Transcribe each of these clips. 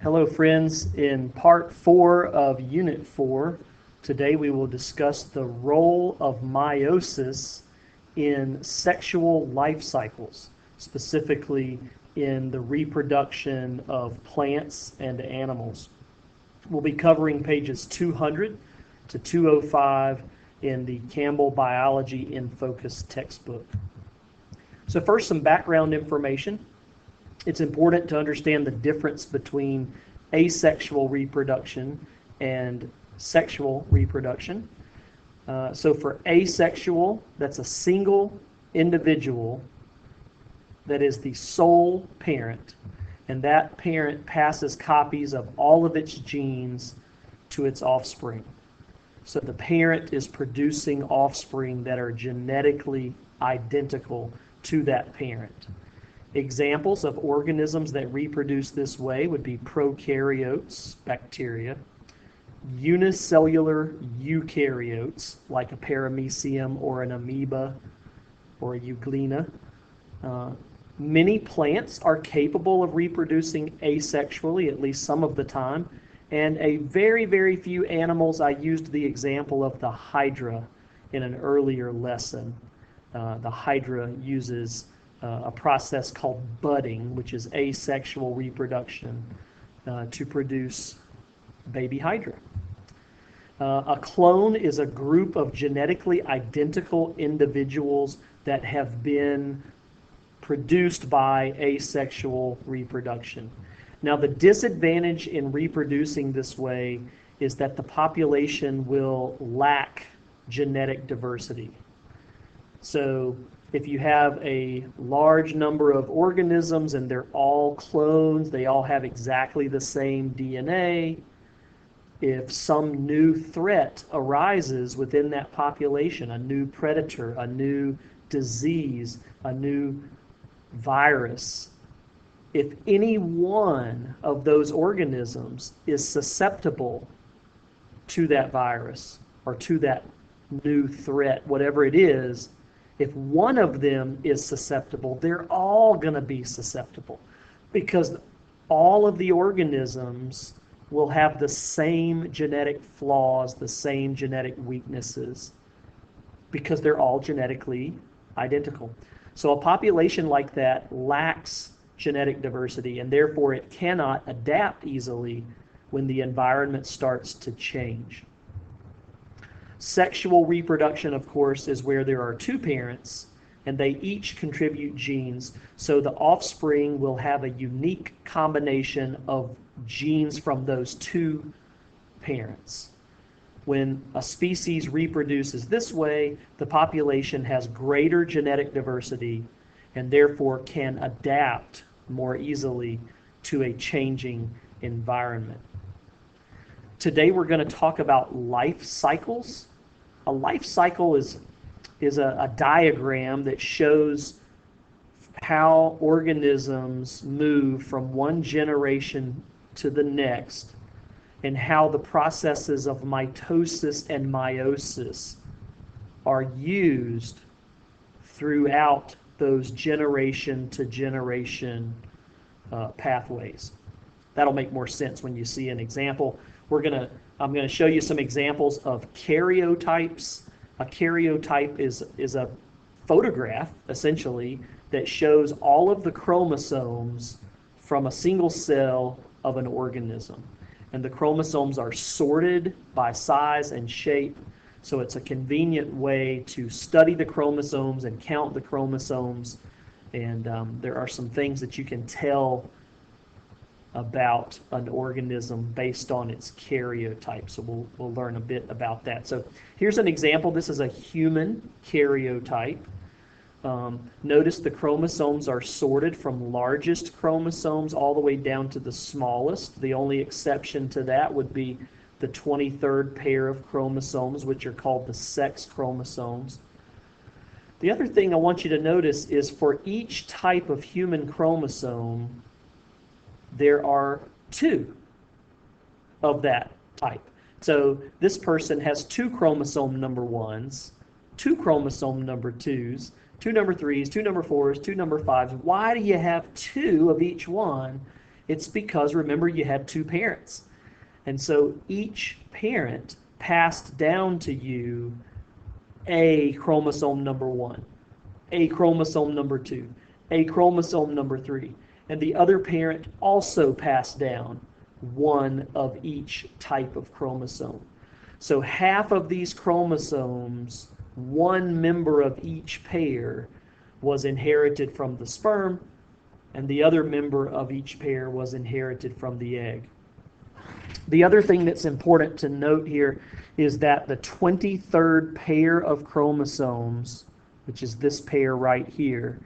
Hello friends, in part 4 of Unit 4, today we will discuss the role of meiosis in sexual life cycles, specifically in the reproduction of plants and animals. We'll be covering pages 200 to 205 in the Campbell Biology in Focus textbook. So first, some background information. It's important to understand the difference between asexual reproduction and sexual reproduction. So for asexual, that's a single individual that is the sole parent, and that parent passes copies of all of its genes to its offspring. So the parent is producing offspring that are genetically identical to that parent. Examples of organisms that reproduce this way would be prokaryotes, bacteria, unicellular eukaryotes, like a paramecium or an amoeba or a euglena. Many plants are capable of reproducing asexually, at least some of the time, and a very, very few animals. I used the example of the hydra in an earlier lesson. The hydra uses a process called budding, which is asexual reproduction, to produce baby hydra. A clone is a group of genetically identical individuals that have been produced by asexual reproduction. Now, the disadvantage in reproducing this way is that the population will lack genetic diversity. So if you have a large number of organisms and they're all clones, they all have exactly the same DNA, if some new threat arises within that population, a new predator, a new disease, a new virus, if any one of those organisms is susceptible to that virus or to that new threat, whatever it is, if one of them is susceptible, they're all going to be susceptible, because all of the organisms will have the same genetic flaws, the same genetic weaknesses, because they're all genetically identical. So a population like that lacks genetic diversity, and therefore it cannot adapt easily when the environment starts to change. Sexual reproduction, of course, is where there are two parents and they each contribute genes, so the offspring will have a unique combination of genes from those two parents. When a species reproduces this way, the population has greater genetic diversity and therefore can adapt more easily to a changing environment. Today we're going to talk about life cycles. A life cycle is a diagram that shows how organisms move from one generation to the next, and how the processes of mitosis and meiosis are used throughout those generation to generation pathways. That'll make more sense when you see an example. I'm going to show you some examples of karyotypes. A karyotype is a photograph, essentially, that shows all of the chromosomes from a single cell of an organism. And the chromosomes are sorted by size and shape, so it's a convenient way to study the chromosomes and count the chromosomes. And there are some things that you can tell about an organism based on its karyotype. So we'll learn a bit about that. So here's an example. This is a human karyotype. Notice the chromosomes are sorted from largest chromosomes all the way down to the smallest. The only exception to that would be the 23rd pair of chromosomes, which are called the sex chromosomes. The other thing I want you to notice is for each type of human chromosome, there are two of that type. So this person has two chromosome number 1s, two chromosome number 2s, two number 3s, two number 4s, two number 5s. Why do you have two of each one? It's because, remember, you had two parents. And so each parent passed down to you a chromosome number 1, a chromosome number 2, a chromosome number 3. And the other parent also passed down one of each type of chromosome. So half of these chromosomes, one member of each pair, was inherited from the sperm, and the other member of each pair was inherited from the egg. The other thing that's important to note here is that the 23rd pair of chromosomes, which is this pair right here,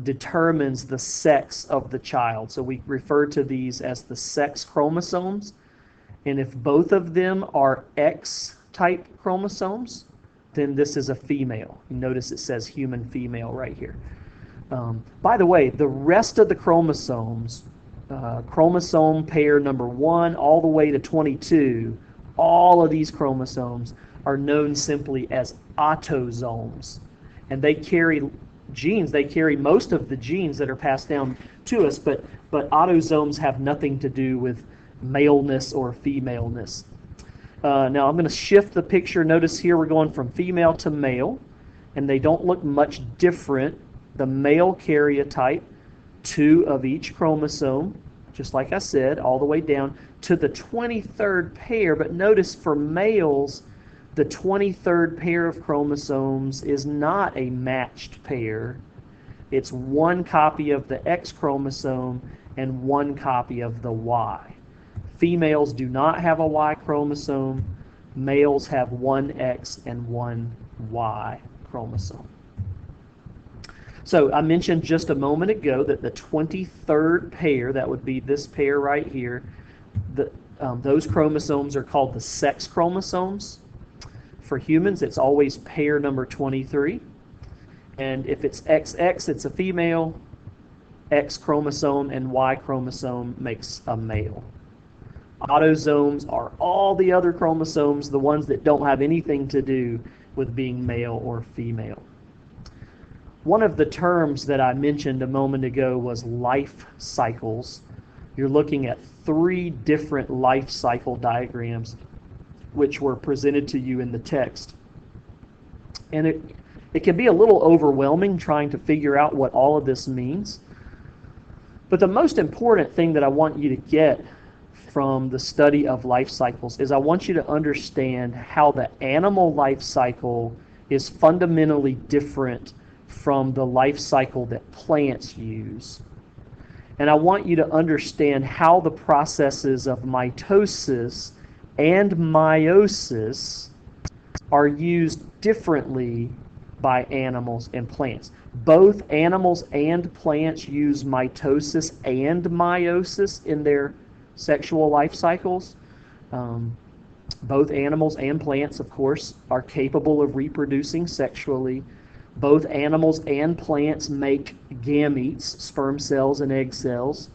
determines the sex of the child. So we refer to these as the sex chromosomes. And if both of them are X-type chromosomes, then this is a female. You notice it says human female right here. By the way, the rest of the chromosomes, chromosome pair number 1 all the way to 22, all of these chromosomes are known simply as autosomes. And they carry genes, they carry most of the genes that are passed down to us, but autosomes have nothing to do with maleness or femaleness. Now I'm going to shift the picture. Notice here we're going from female to male, and they don't look much different. The male karyotype, 2 of each chromosome, just like I said, all the way down to the 23rd pair. But notice for males, the 23rd pair of chromosomes is not a matched pair. It's one copy of the X chromosome and one copy of the Y. Females do not have a Y chromosome. Males have one X and one Y chromosome. So I mentioned just a moment ago that the 23rd pair, that would be this pair right here, those chromosomes are called the sex chromosomes. For humans, it's always pair number 23. And if it's XX, it's a female. X chromosome and Y chromosome makes a male. Autosomes are all the other chromosomes, the ones that don't have anything to do with being male or female. One of the terms that I mentioned a moment ago was life cycles. You're looking at 3 different life cycle diagrams which were presented to you in the text. And it can be a little overwhelming trying to figure out what all of this means. But the most important thing that I want you to get from the study of life cycles is I want you to understand how the animal life cycle is fundamentally different from the life cycle that plants use. And I want you to understand how the processes of mitosis and meiosis are used differently by animals and plants. Both animals and plants use mitosis and meiosis in their sexual life cycles. Both animals and plants, of course, are capable of reproducing sexually. Both animals and plants make gametes, sperm cells and egg cells.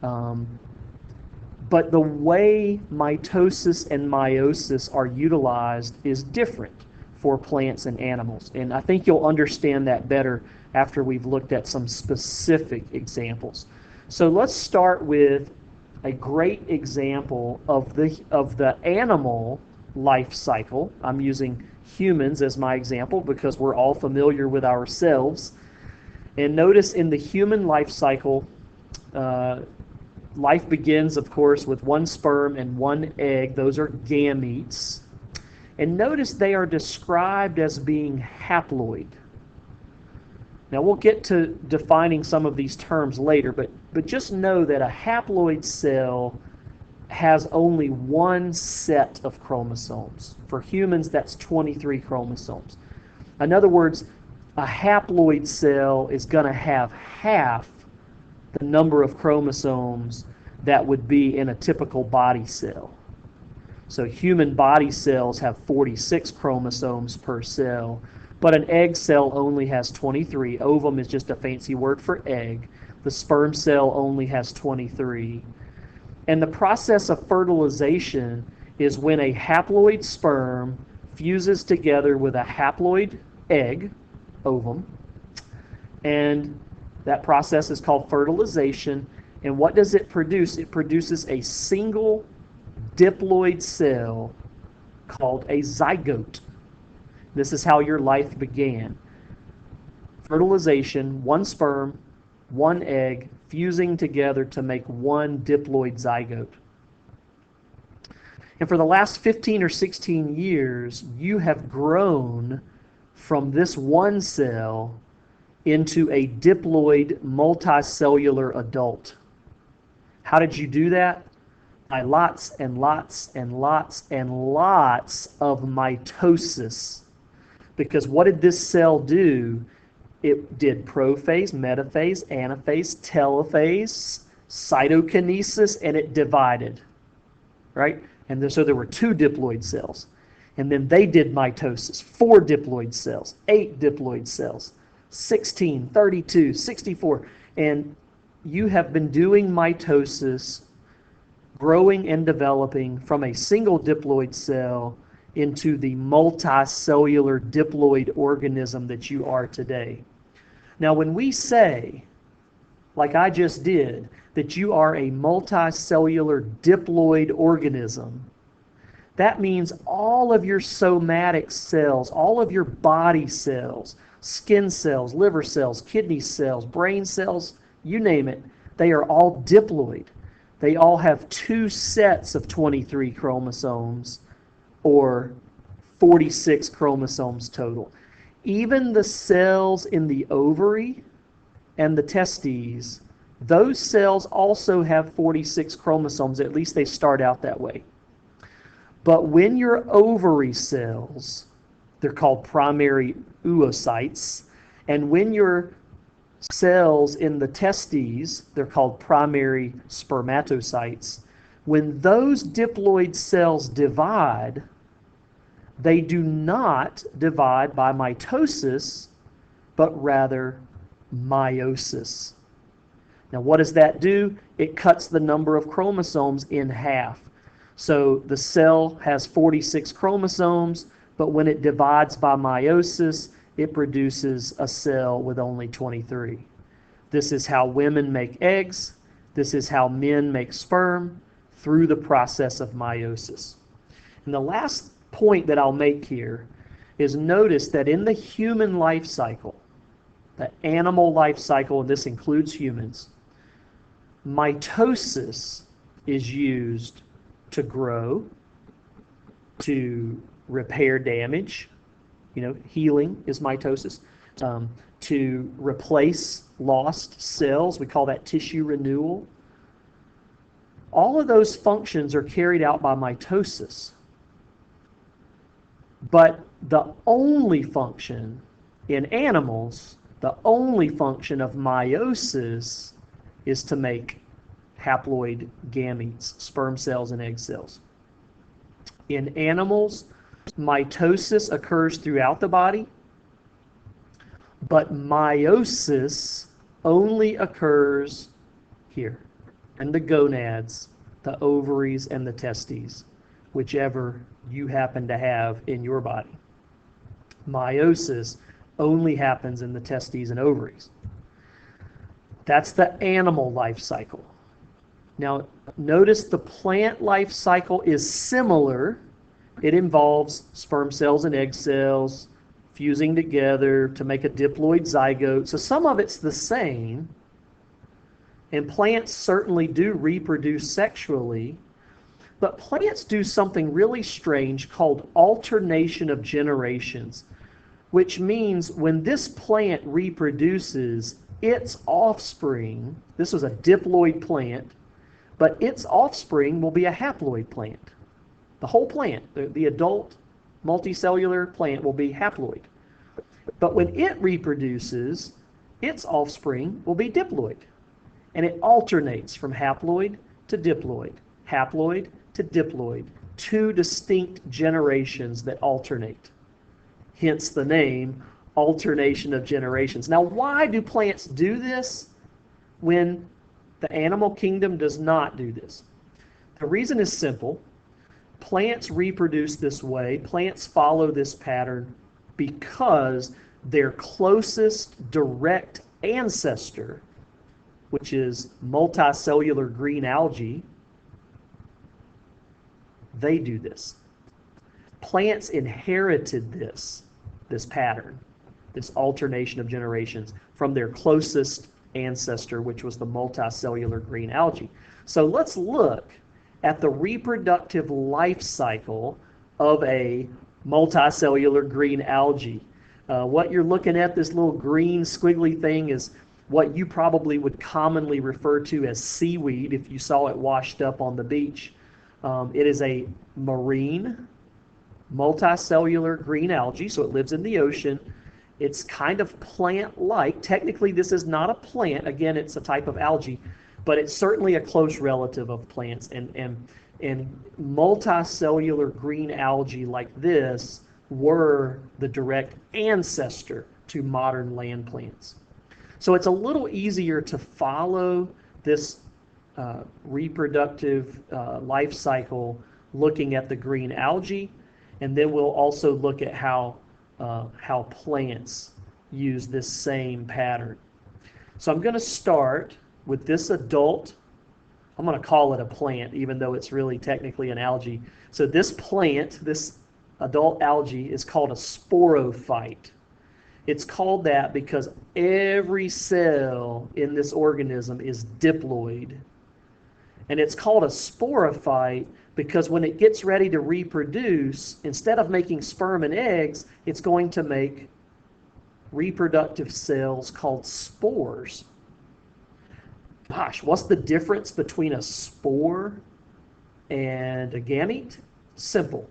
But the way mitosis and meiosis are utilized is different for plants and animals. And I think you'll understand that better after we've looked at some specific examples. So let's start with a great example of the animal life cycle. I'm using humans as my example because we're all familiar with ourselves. And notice in the human life cycle, life begins, of course, with one sperm and one egg. Those are gametes. And notice they are described as being haploid. Now we'll get to defining some of these terms later, but just know that a haploid cell has only one set of chromosomes. For humans, that's 23 chromosomes. In other words, a haploid cell is going to have half the number of chromosomes that would be in a typical body cell. So human body cells have 46 chromosomes per cell, but an egg cell only has 23. Ovum is just a fancy word for egg. The sperm cell only has 23. And the process of fertilization is when a haploid sperm fuses together with a haploid egg, ovum, and that process is called fertilization. And what does it produce? It produces a single diploid cell called a zygote. This is how your life began. Fertilization, one sperm, one egg, fusing together to make one diploid zygote. And for the last 15 or 16 years, you have grown from this one cell into a diploid multicellular adult. How did you do that? By lots and lots and lots and lots of mitosis. Because what did this cell do? It did prophase, metaphase, anaphase, telophase, cytokinesis, and it divided, right? And so there were 2 diploid cells. And then they did mitosis, 4 diploid cells, 8 diploid cells, 16, 32, 64. And you have been doing mitosis, growing and developing from a single diploid cell into the multicellular diploid organism that you are today. Now, when we say, like I just did, that you are a multicellular diploid organism, that means all of your somatic cells, all of your body cells, skin cells, liver cells, kidney cells, brain cells, you name it, they are all diploid. They all have 2 sets of 23 chromosomes or 46 chromosomes total. Even the cells in the ovary and the testes, those cells also have 46 chromosomes, at least they start out that way. But when your ovary cells, they're called primary oocytes, and when your cells in the testes, they're called primary spermatocytes, when those diploid cells divide, they do not divide by mitosis, but rather meiosis. Now, what does that do? It cuts the number of chromosomes in half. So the cell has 46 chromosomes, but when it divides by meiosis, it produces a cell with only 23. This is how women make eggs. This is how men make sperm, through the process of meiosis. And the last point that I'll make here is, notice that in the human life cycle, the animal life cycle, and this includes humans, mitosis is used to grow, to repair damage, healing is mitosis, to replace lost cells, we call that tissue renewal. All of those functions are carried out by mitosis. But the only function in animals, the only function of meiosis is to make haploid gametes, sperm cells and egg cells. In animals, mitosis occurs throughout the body, but meiosis only occurs here, in the gonads, the ovaries, and the testes, whichever you happen to have in your body. Meiosis only happens in the testes and ovaries. That's the animal life cycle. Now, notice the plant life cycle is similar. It involves sperm cells and egg cells fusing together to make a diploid zygote. So some of it's the same. And plants certainly do reproduce sexually. But plants do something really strange called alternation of generations, which means when this plant reproduces, its offspring, this was a diploid plant, but its offspring will be a haploid plant. The whole plant, the adult multicellular plant, will be haploid. But when it reproduces, its offspring will be diploid. And it alternates from haploid to diploid, haploid to diploid, 2 distinct generations that alternate. Hence the name, alternation of generations. Now, why do plants do this when the animal kingdom does not do this? The reason is simple. Plants reproduce this way. Plants follow this pattern because their closest direct ancestor which is multicellular green algae, they do this. Plants inherited this pattern, this alternation of generations, from their closest ancestor, which was the multicellular green algae. So let's look at the reproductive life cycle of a multicellular green algae. What you're looking at, this little green squiggly thing, is what you probably would commonly refer to as seaweed if you saw it washed up on the beach. It is a marine multicellular green algae, so it lives in the ocean. It's kind of plant-like. Technically, this is not a plant. Again, it's a type of algae, but it's certainly a close relative of plants. And multicellular green algae like this were the direct ancestor to modern land plants. So it's a little easier to follow this reproductive life cycle looking at the green algae, and then we'll also look at how plants use this same pattern. So I'm going to start with this adult. I'm going to call it a plant, even though it's really technically an algae. So this plant, this adult algae, is called a sporophyte. It's called that because every cell in this organism is diploid. And it's called a sporophyte because when it gets ready to reproduce, instead of making sperm and eggs, it's going to make reproductive cells called spores. Gosh, what's the difference between a spore and a gamete? Simple.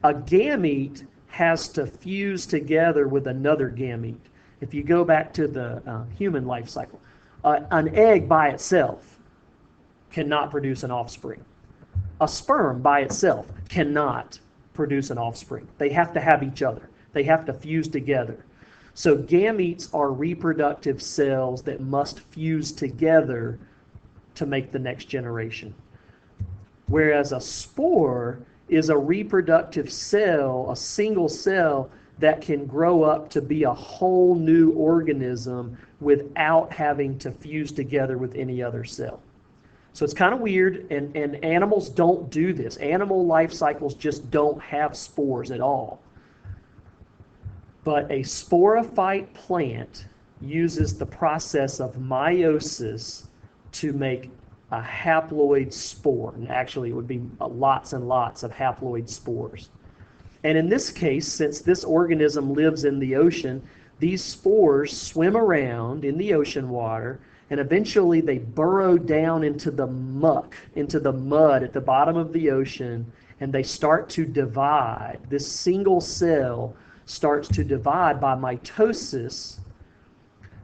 A gamete has to fuse together with another gamete. If you go back to the human life cycle, an egg by itself cannot produce an offspring. A sperm by itself cannot produce an offspring. They have to have each other. They have to fuse together. So gametes are reproductive cells that must fuse together to make the next generation. Whereas a spore is a reproductive cell, a single cell that can grow up to be a whole new organism without having to fuse together with any other cell. So it's kind of weird, and animals don't do this. Animal life cycles just don't have spores at all. But a sporophyte plant uses the process of meiosis to make a haploid spore. And actually, it would be lots and lots of haploid spores. And in this case, since this organism lives in the ocean, these spores swim around in the ocean water, and eventually they burrow down into the muck, into the mud at the bottom of the ocean, and they start to divide. This single cell starts to divide by mitosis.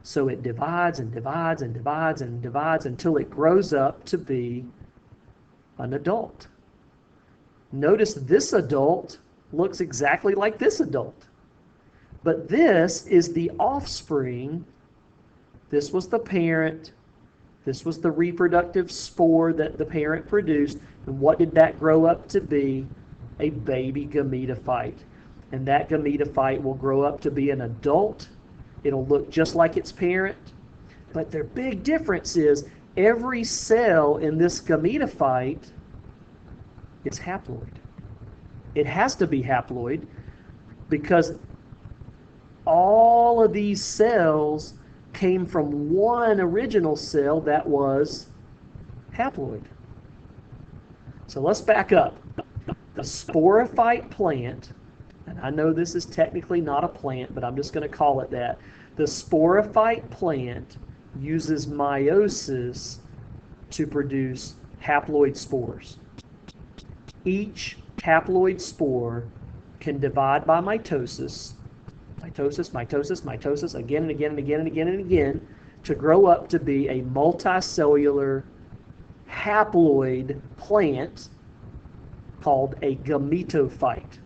So it divides and divides and divides and divides until it grows up to be an adult. Notice this adult looks exactly like this adult. But this is the offspring. This was the parent. This was the reproductive spore that the parent produced. And what did that grow up to be? A baby gametophyte. And that gametophyte will grow up to be an adult. It'll look just like its parent. But their big difference is every cell in this gametophyte is haploid. It has to be haploid because all of these cells came from one original cell that was haploid. So let's back up. The sporophyte plant, and I know this is technically not a plant, but I'm just going to call it that. The sporophyte plant uses meiosis to produce haploid spores. Each haploid spore can divide by mitosis, mitosis, mitosis, mitosis, again and again and again and again and again, to grow up to be a multicellular haploid plant called a gametophyte.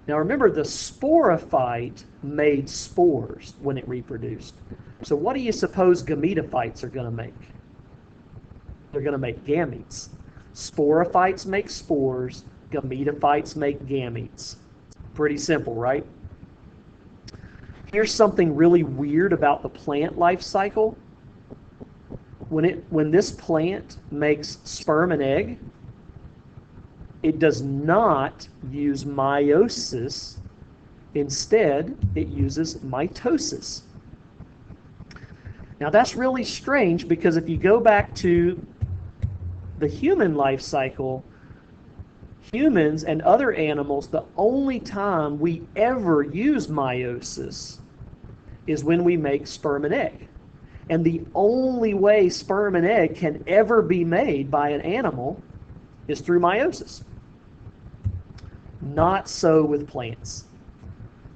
Now remember, the sporophyte made spores when it reproduced. So what do you suppose gametophytes are going to make? They're going to make gametes. Sporophytes make spores, gametophytes make gametes. Pretty simple, right? Here's something really weird about the plant life cycle. When this plant makes sperm and egg, it does not use meiosis. Instead, it uses mitosis. Now that's really strange, because if you go back to the human life cycle, humans and other animals, the only time we ever use meiosis is when we make sperm and egg. And the only way sperm and egg can ever be made by an animal is through meiosis. Not so with plants.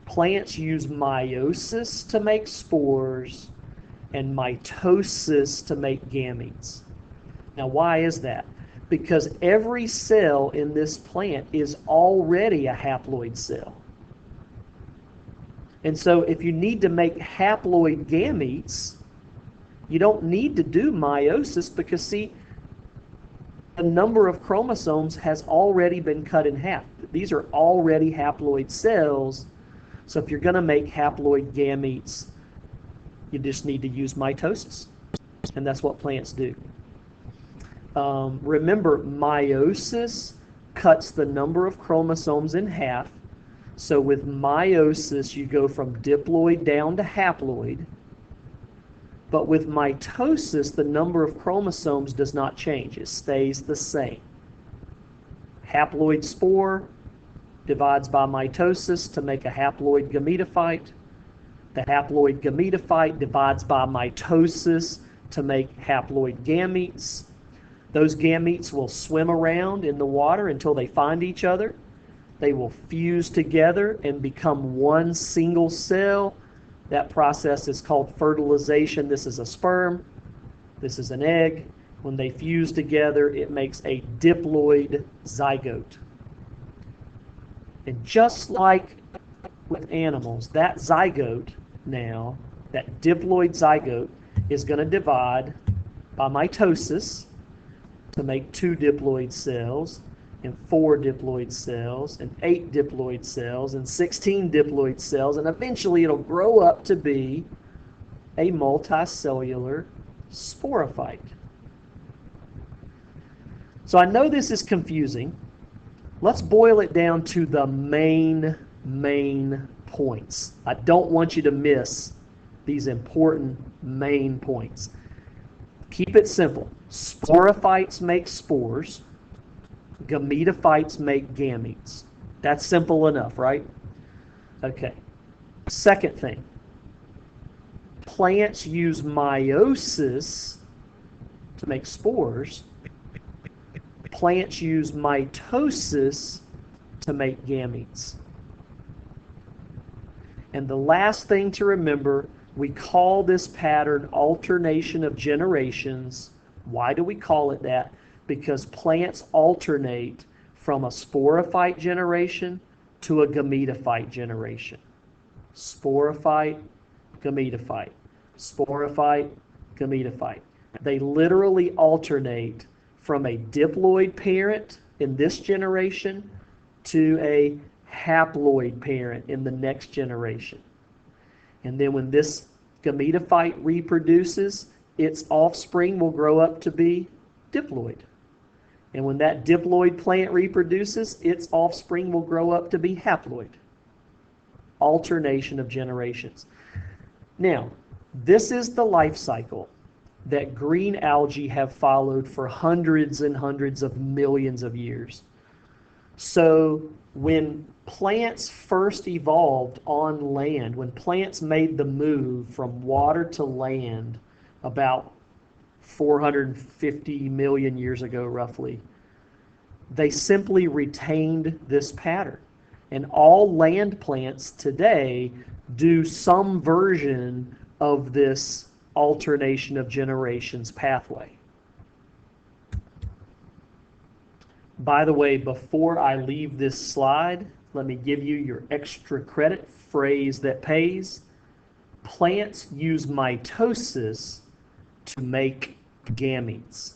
Plants use meiosis to make spores and mitosis to make gametes. Now, why is that? Because every cell in this plant is already a haploid cell. And so if you need to make haploid gametes, you don't need to do meiosis, because, see, the number of chromosomes has already been cut in half. These are already haploid cells. So if you're going to make haploid gametes, you just need to use mitosis. And that's what plants do. Remember, meiosis cuts the number of chromosomes in half. So with meiosis, you go from diploid down to haploid. But with mitosis, the number of chromosomes does not change. It stays the same. Haploid spore divides by mitosis to make a haploid gametophyte. The haploid gametophyte divides by mitosis to make haploid gametes. Those gametes will swim around in the water until they find each other. They will fuse together and become one single cell. That process is called fertilization. This is a sperm. This is an egg. When they fuse together, it makes a diploid zygote. And just like with animals, that zygote now, that diploid zygote, is going to divide by mitosis to make 2 diploid cells, and 4 diploid cells, and 8 diploid cells, and 16 diploid cells, and eventually it'll grow up to be a multicellular sporophyte. So I know this is confusing. Let's boil it down to the main points. I don't want you to miss these important main points. Keep it simple. Sporophytes make spores. Gametophytes make gametes. That's simple enough, right? Okay. Second thing. Plants use meiosis to make spores. Plants use mitosis to make gametes. And the last thing to remember, we call this pattern alternation of generations. Why do we call it that? Because plants alternate from a sporophyte generation to a gametophyte generation. Sporophyte, gametophyte. Sporophyte, gametophyte. They literally alternate from a diploid parent in this generation to a haploid parent in the next generation. And then when this gametophyte reproduces, its offspring will grow up to be diploid. And when that diploid plant reproduces, its offspring will grow up to be haploid. Alternation of generations. Now, this is the life cycle that green algae have followed for hundreds and hundreds of millions of years. So when plants first evolved on land, when plants made the move from water to land about 450 million years ago, roughly, they simply retained this pattern. And all land plants today do some version of this alternation of generations pathway. By the way, before I leave this slide, let me give you your extra credit phrase that pays. Plants use mitosis to make gametes.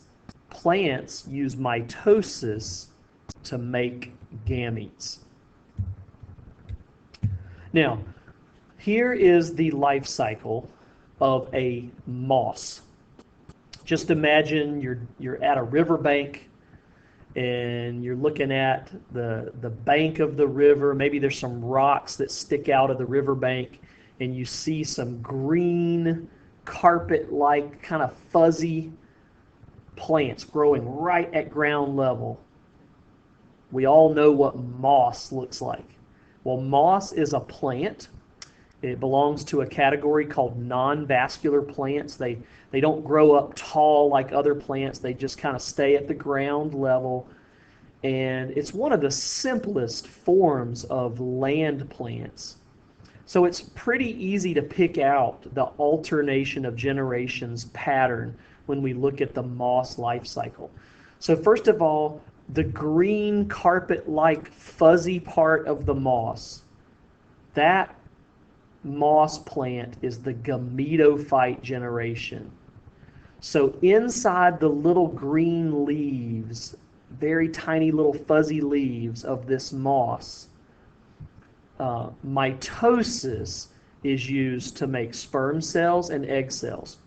Plants use mitosis to make gametes. Now, Here is the life cycle of a moss. Just imagine you're at a riverbank and you're looking at the bank of the river. Maybe there's some rocks that stick out of the riverbank, and you see some green carpet-like kind of fuzzy plants growing right at ground level. We all know what moss looks like. Well, moss is a plant. It belongs to a category called non-vascular plants. They don't grow up tall like other plants. They just kind of stay at the ground level. And it's one of the simplest forms of land plants. So it's pretty easy to pick out the alternation of generations pattern when we look at the moss life cycle. So first of all, the green carpet-like fuzzy part of the moss, that moss plant is the gametophyte generation. So inside the little green leaves, very tiny little fuzzy leaves of this moss, mitosis is used to make sperm cells and egg cells.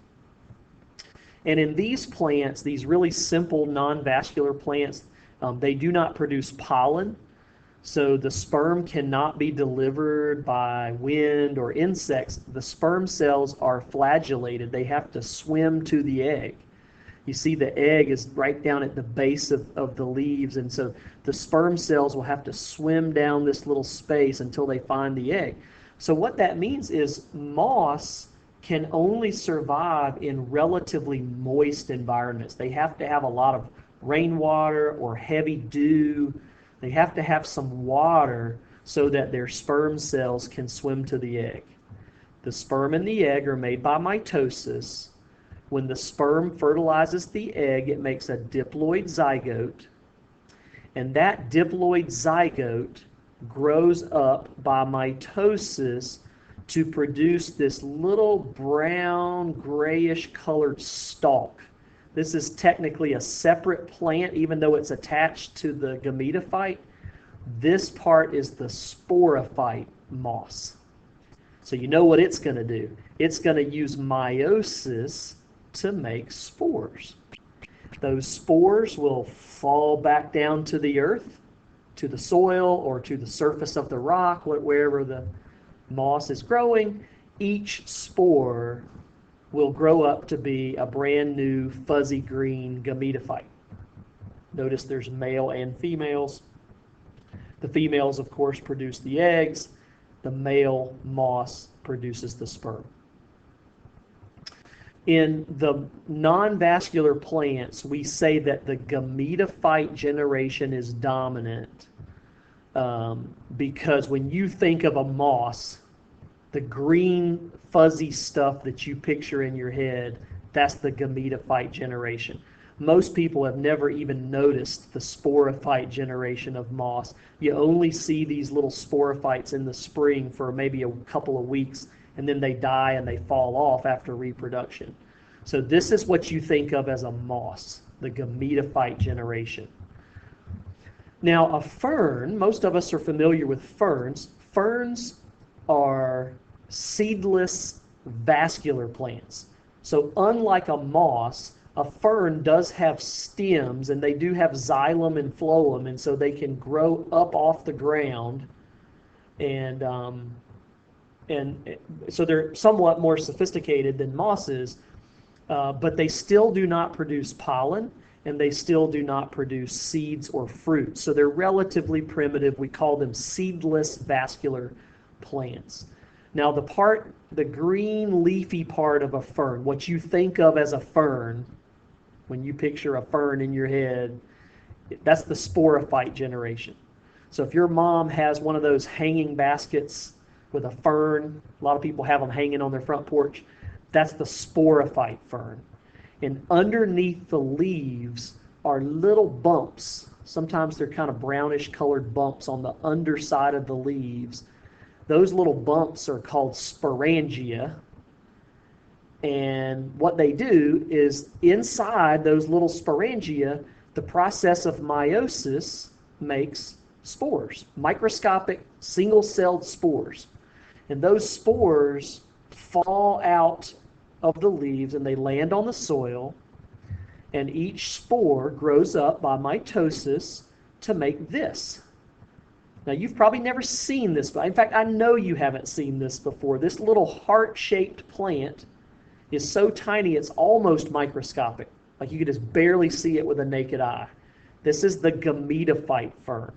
And in these plants, these really simple non-vascular plants, they do not produce pollen. So the sperm cannot be delivered by wind or insects. The sperm cells are flagellated. They have to swim to the egg. You see the egg is right down at the base of the leaves, and so the sperm cells will have to swim down this little space until they find the egg. So what that means is moss can only survive in relatively moist environments. They have to have a lot of rainwater or heavy dew. They have to have some water so that their sperm cells can swim to the egg. The sperm and the egg are made by mitosis. When the sperm fertilizes the egg, it makes a diploid zygote. And that diploid zygote grows up by mitosis to produce this little brown, grayish colored stalk. This is technically a separate plant, even though it's attached to the gametophyte. This part is the sporophyte moss. So you know what it's going to do. It's going to use meiosis to make spores. Those spores will fall back down to the earth, to the soil, or to the surface of the rock, wherever the moss is growing. Each spore will grow up to be a brand new fuzzy green gametophyte. Notice there's male and females. The females, of course, produce the eggs. The male moss produces the sperm. In the non-vascular plants, we say that the gametophyte generation is dominant because when you think of a moss, the green fuzzy stuff that you picture in your head, that's the gametophyte generation. Most people have never even noticed the sporophyte generation of moss. You only see these little sporophytes in the spring for maybe a couple of weeks, and then they die and they fall off after reproduction. So this is what you think of as a moss, the gametophyte generation. Now a fern, most of us are familiar with ferns. Ferns are seedless vascular plants. So unlike a moss, a fern does have stems, and they do have xylem and phloem, and so they can grow up off the ground, and so they're somewhat more sophisticated than mosses, but they still do not produce pollen, and they still do not produce seeds or fruit. So they're relatively primitive. We call them seedless vascular plants. Now the green leafy part of a fern, what you think of as a fern, when you picture a fern in your head, that's the sporophyte generation. So if your mom has one of those hanging baskets with a fern, a lot of people have them hanging on their front porch, that's the sporophyte fern. And underneath the leaves are little bumps. Sometimes they're kind of brownish colored bumps on the underside of the leaves. Those little bumps are called sporangia. And what they do is inside those little sporangia, the process of meiosis makes spores, microscopic single-celled spores. And those spores fall out of the leaves and they land on the soil, and each spore grows up by mitosis to make this. Now, you've probably never seen this, but in fact, I know you haven't seen this before. This little heart-shaped plant is so tiny it's almost microscopic. Like you could just barely see it with a naked eye. This is the gametophyte fern.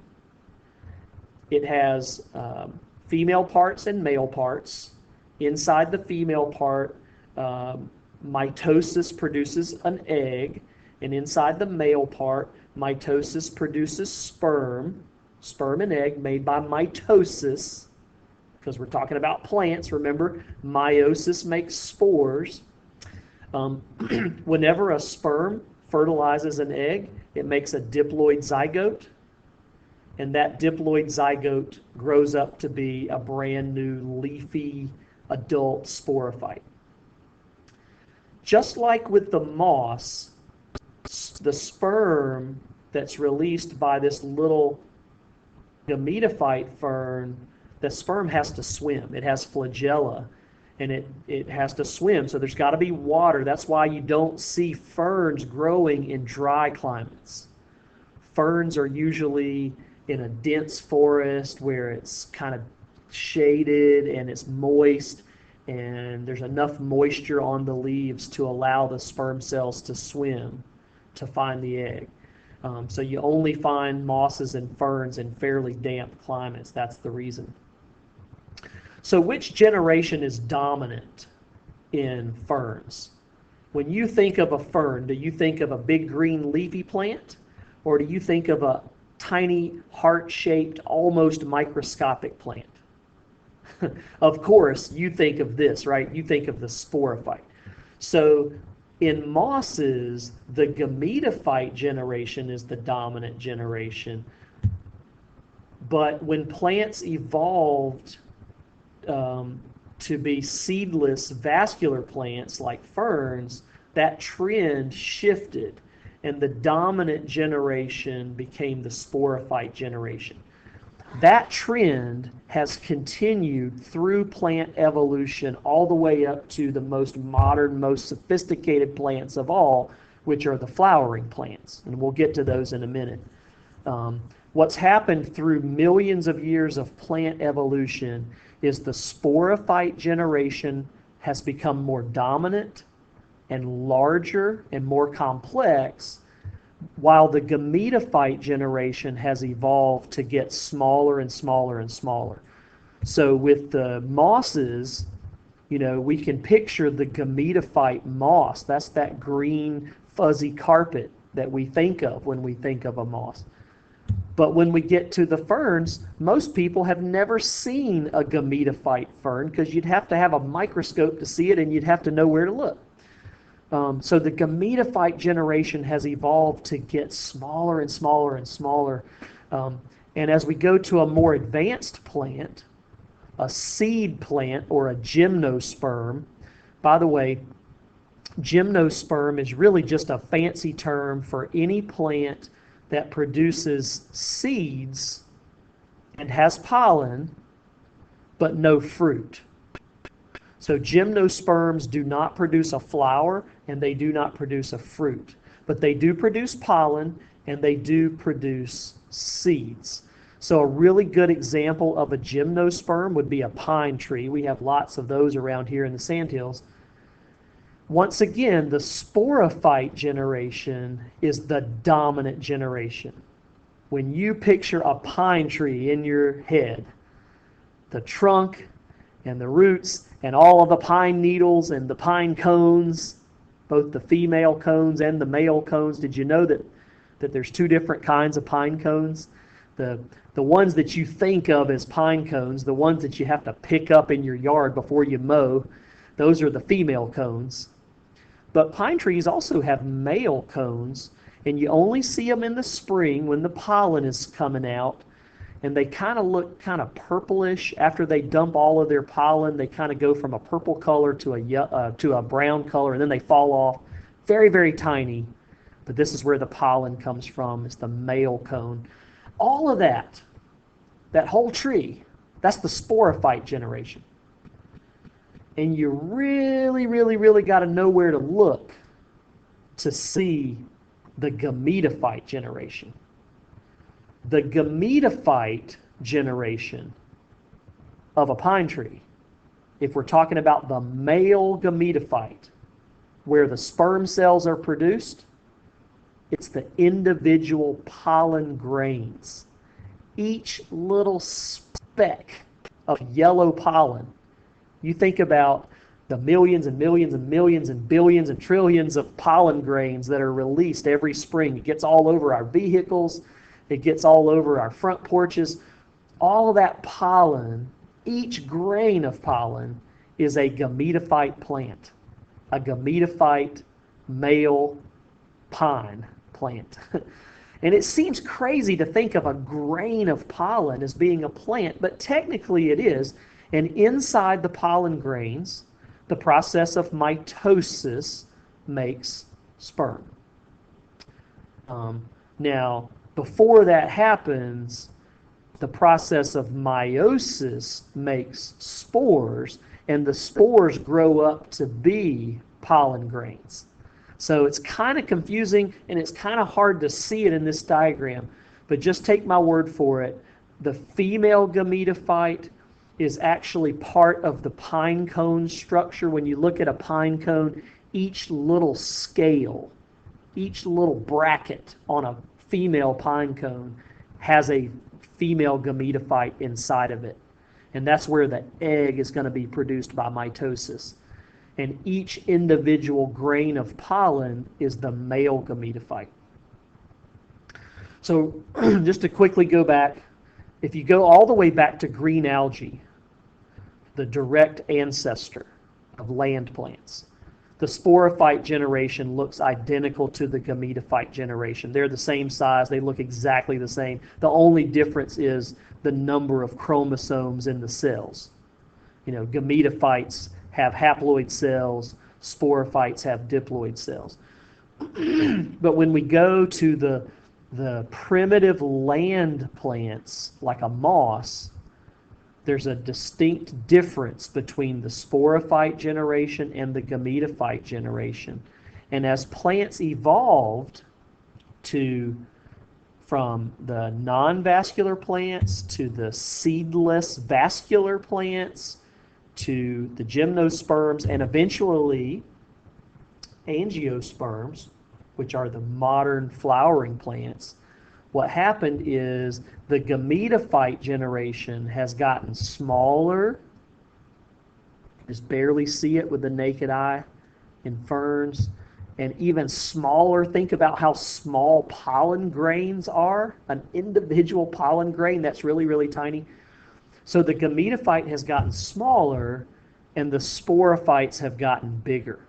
It has female parts and male parts. Inside the female part, mitosis produces an egg, and inside the male part, mitosis produces sperm and egg made by mitosis, because we're talking about plants. Remember, meiosis makes spores. Whenever a sperm fertilizes an egg, it makes a diploid zygote, and that diploid zygote grows up to be a brand new leafy adult sporophyte. Just like with the moss, the sperm that's released by this little gametophyte fern, the sperm has to swim. It has flagella, and it has to swim, so there's got to be water. That's why you don't see ferns growing in dry climates. Ferns are usually in a dense forest where it's kind of shaded and it's moist, and there's enough moisture on the leaves to allow the sperm cells to swim to find the egg. So you only find mosses and ferns in fairly damp climates. That's the reason. So which generation is dominant in ferns? When you think of a fern, do you think of a big green leafy plant, or do you think of a tiny heart-shaped, almost microscopic plant? Of course, you think of this, right? You think of the sporophyte. So in mosses, the gametophyte generation is the dominant generation. But when plants evolved to be seedless vascular plants like ferns, that trend shifted, and the dominant generation became the sporophyte generation. That trend has continued through plant evolution all the way up to the most modern, most sophisticated plants of all, which are the flowering plants. And we'll get to those in a minute. What's happened through millions of years of plant evolution is the sporophyte generation has become more dominant and larger and more complex, while the gametophyte generation has evolved to get smaller and smaller and smaller. So with the mosses, we can picture the gametophyte moss. That's that green fuzzy carpet that we think of when we think of a moss. But when we get to the ferns, most people have never seen a gametophyte fern, because you'd have to have a microscope to see it, and you'd have to know where to look. So the gametophyte generation has evolved to get smaller and smaller and smaller. And as we go to a more advanced plant, a seed plant or a gymnosperm, by the way, gymnosperm is really just a fancy term for any plant that produces seeds and has pollen, but no fruit. So gymnosperms do not produce a flower, and they do not produce a fruit, but they do produce pollen, and they do produce seeds. So a really good example of a gymnosperm would be a pine tree. We have lots of those around here in the sandhills. Once again, the sporophyte generation is the dominant generation. When you picture a pine tree in your head, the trunk and the roots and all of the pine needles and the pine cones, both the female cones and the male cones. Did you know that there's two different kinds of pine cones? The ones that you think of as pine cones, the ones that you have to pick up in your yard before you mow, those are the female cones. But pine trees also have male cones, and you only see them in the spring when the pollen is coming out, and they kind of look kind of purplish. After they dump all of their pollen, they kind of go from a purple color to a brown color, and then they fall off. Very, very tiny, but this is where the pollen comes from. It's the male cone. All of that whole tree, that's the sporophyte generation. And you really, really, really got to know where to look to see the gametophyte generation. The gametophyte generation of a pine tree, if we're talking about the male gametophyte, where the sperm cells are produced, it's the individual pollen grains. Each little speck of yellow pollen, you think about the millions and millions and millions and billions and trillions of pollen grains that are released every spring. It gets all over our vehicles. It gets all over our front porches. All of that pollen, each grain of pollen, is a gametophyte plant, a gametophyte male pine plant. And it seems crazy to think of a grain of pollen as being a plant, but technically it is. And inside the pollen grains, the process of mitosis makes sperm. Now, before that happens, the process of meiosis makes spores, and the spores grow up to be pollen grains. So it's kind of confusing, and it's kind of hard to see it in this diagram, but just take my word for it. The female gametophyte is actually part of the pine cone structure. When you look at a pine cone, each little scale, each little bracket on a female pine cone has a female gametophyte inside of it. And that's where the egg is going to be produced by mitosis. And each individual grain of pollen is the male gametophyte. So just to quickly go back, if you go all the way back to green algae, the direct ancestor of land plants, the sporophyte generation looks identical to the gametophyte generation. They're the same size. They look exactly the same. The only difference is the number of chromosomes in the cells. You know, gametophytes have haploid cells, sporophytes have diploid cells. But when we go to the primitive land plants, like a moss, there's a distinct difference between the sporophyte generation and the gametophyte generation. And as plants evolved from the non-vascular plants to the seedless vascular plants to the gymnosperms and eventually angiosperms, which are the modern flowering plants, what happened is the gametophyte generation has gotten smaller. Just barely see it with the naked eye in ferns. And even smaller, think about how small pollen grains are. An individual pollen grain, that's really, really tiny. So the gametophyte has gotten smaller and the sporophytes have gotten bigger.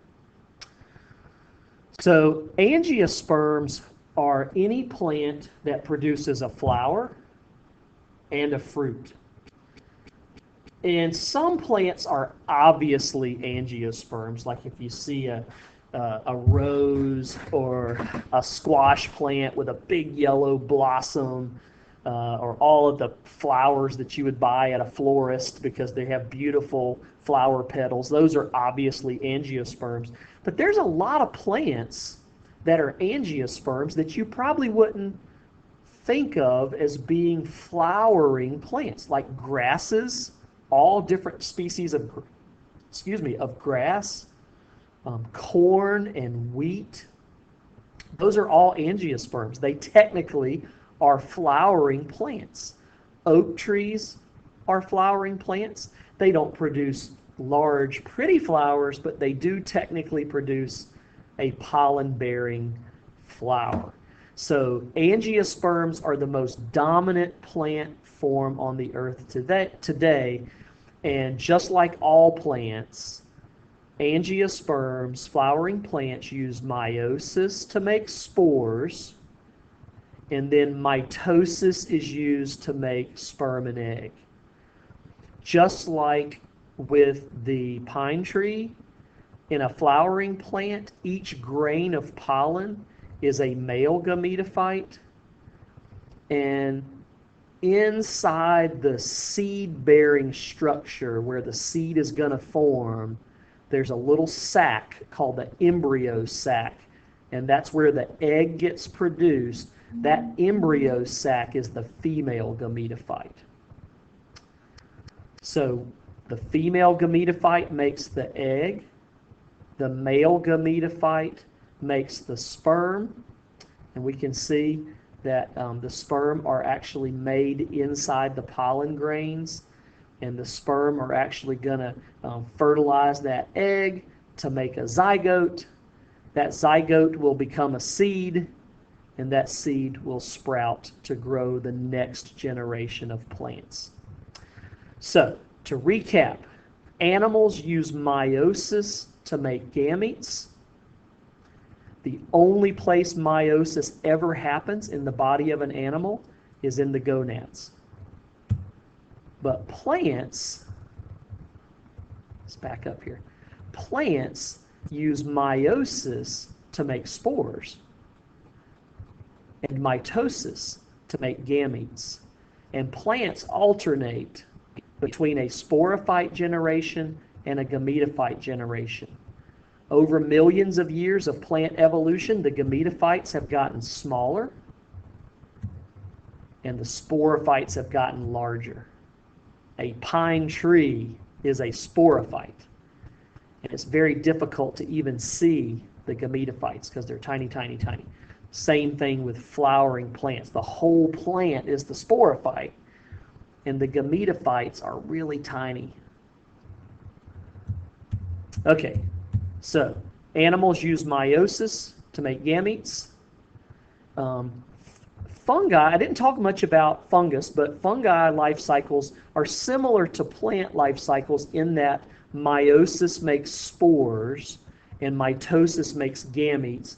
So angiosperms are any plant that produces a flower and a fruit. And some plants are obviously angiosperms, like if you see a rose or a squash plant with a big yellow blossom, or all of the flowers that you would buy at a florist because they have beautiful flower petals. Those are obviously angiosperms. But there's a lot of plants that are angiosperms that you probably wouldn't think of as being flowering plants, like grasses, all different species of grass, corn and wheat. Those are all angiosperms. They technically are flowering plants. Oak trees are flowering plants. They don't produce large, pretty flowers, but they do technically produce a pollen-bearing flower. So angiosperms are the most dominant plant form on the earth today. And just like all plants, angiosperms, flowering plants, use meiosis to make spores, and then mitosis is used to make sperm and egg. Just like with the pine tree, in a flowering plant, each grain of pollen is a male gametophyte, and inside the seed-bearing structure where the seed is going to form, there's a little sac called the embryo sac, and that's where the egg gets produced. That embryo sac is the female gametophyte. So the female gametophyte makes the egg, the male gametophyte makes the sperm, and we can see that the sperm are actually made inside the pollen grains, and the sperm are actually going to fertilize that egg to make a zygote. That zygote will become a seed, and that seed will sprout to grow the next generation of plants. So, to recap, animals use meiosis to make gametes. The only place meiosis ever happens in the body of an animal is in the gonads. But plants, let's back up here. Plants use meiosis to make spores and mitosis to make gametes. And plants alternate between a sporophyte generation and a gametophyte generation. Over millions of years of plant evolution, the gametophytes have gotten smaller and the sporophytes have gotten larger. A pine tree is a sporophyte, and it's very difficult to even see the gametophytes because they're tiny, tiny, tiny. Same thing with flowering plants. The whole plant is the sporophyte, and the gametophytes are really tiny. Okay, so animals use meiosis to make gametes. Fungi, I didn't talk much about fungus, but fungi life cycles are similar to plant life cycles in that meiosis makes spores and mitosis makes gametes.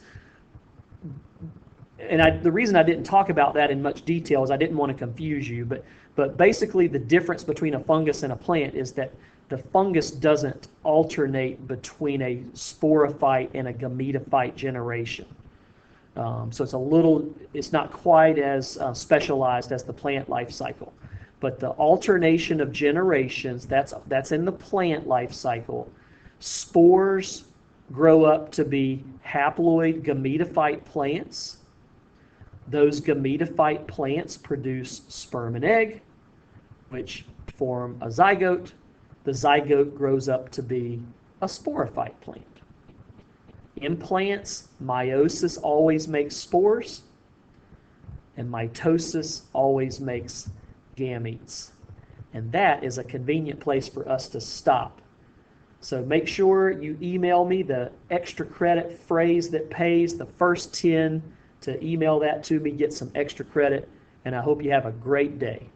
And the reason I didn't talk about that in much detail is I didn't want to confuse you, but basically the difference between a fungus and a plant is that the fungus doesn't alternate between a sporophyte and a gametophyte generation. So it's not quite as specialized as the plant life cycle. But the alternation of generations, that's in the plant life cycle. Spores grow up to be haploid gametophyte plants. Those gametophyte plants produce sperm and egg, which form a zygote. The zygote grows up to be a sporophyte plant. In plants, meiosis always makes spores, and mitosis always makes gametes. And that is a convenient place for us to stop. So make sure you email me the extra credit phrase that pays. The first 10 to email that to me get some extra credit, and I hope you have a great day.